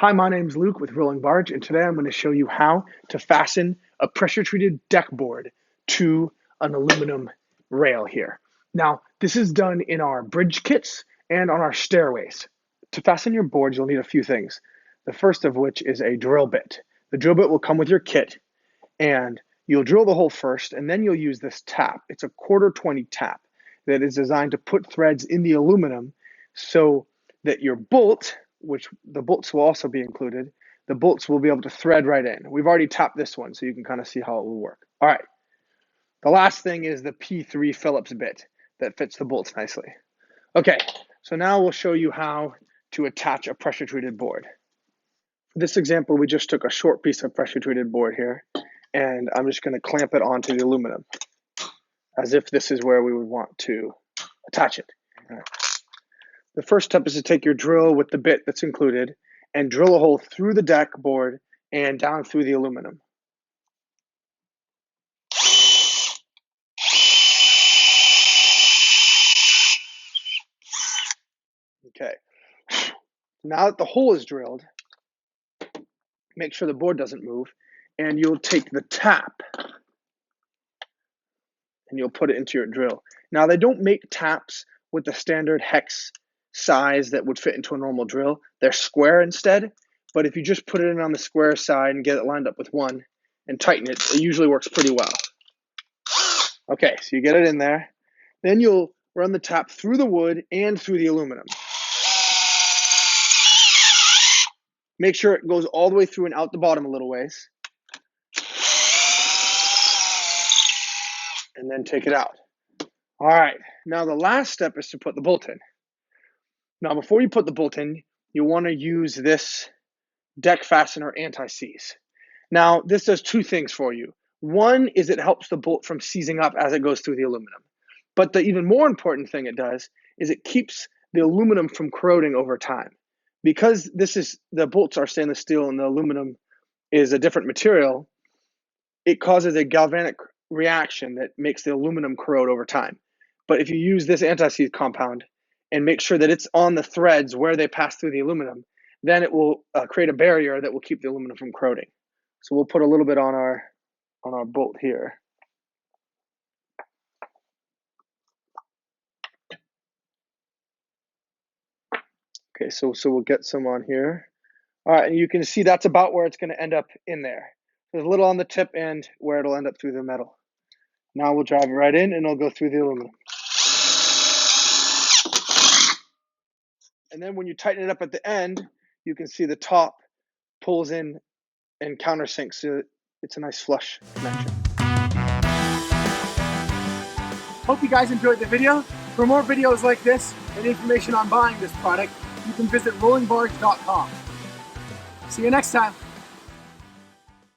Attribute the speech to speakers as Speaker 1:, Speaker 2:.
Speaker 1: Hi, my name's Luke with Rolling Barge, and today I'm going to show you how to fasten a pressure-treated deck board to an aluminum rail here. Now, this is done in our bridge kits and on our stairways. To fasten your board, you'll need a few things. The first of which is a drill bit. The drill bit will come with your kit, and you'll drill the hole first, and then you'll use this tap. It's a 1/4-20 tap that is designed to put threads in the aluminum so that your bolt, which the bolts will also be included, the bolts will be able to thread right in. We've already tapped this one, so you can kind of see how it will work. All right. The last thing is the P3 Phillips bit that fits the bolts nicely. Okay, so now we'll show you how to attach a pressure-treated board. For this example, we just took a short piece of pressure-treated board here, and I'm just going to clamp it onto the aluminum as if this is where we would want to attach it. All right. The first step is to take your drill with the bit that's included and drill a hole through the deck board and down through the aluminum. Okay. Now that the hole is drilled, make sure the board doesn't move, and you'll take the tap and you'll put it into your drill. Now, they don't make taps with the standard hex size that would fit into a normal drill. They're square instead, but if you just put it in on the square side and get it lined up with one and tighten it, it usually works pretty well. Okay, so you get it in there. Then you'll run the tap through the wood and through the aluminum. Make sure it goes all the way through and out the bottom a little ways. And then take it out. All right, now the last step is to put the bolt in. Now, before you put the bolt in, you want to use this deck fastener anti-seize. Now, this does two things for you. One is it helps the bolt from seizing up as it goes through the aluminum. But the even more important thing it does is it keeps the aluminum from corroding over time. Because the bolts are stainless steel and the aluminum is a different material, it causes a galvanic reaction that makes the aluminum corrode over time. But if you use this anti-seize compound and make sure that it's on the threads where they pass through the aluminum, then it will create a barrier that will keep the aluminum from corroding. So we'll put a little bit on our bolt here. Okay, so we'll get some on here. All right, and you can see that's about where it's going to end up in there. There's a little on the tip end where it'll end up through the metal. Now we'll drive it right in and it'll go through the aluminum. And then when you tighten it up at the end, you can see the top pulls in and countersinks, so it's a nice flush connection. Hope you guys enjoyed the video. For more videos like this and information on buying this product, you can visit rollingbarge.com. See you next time.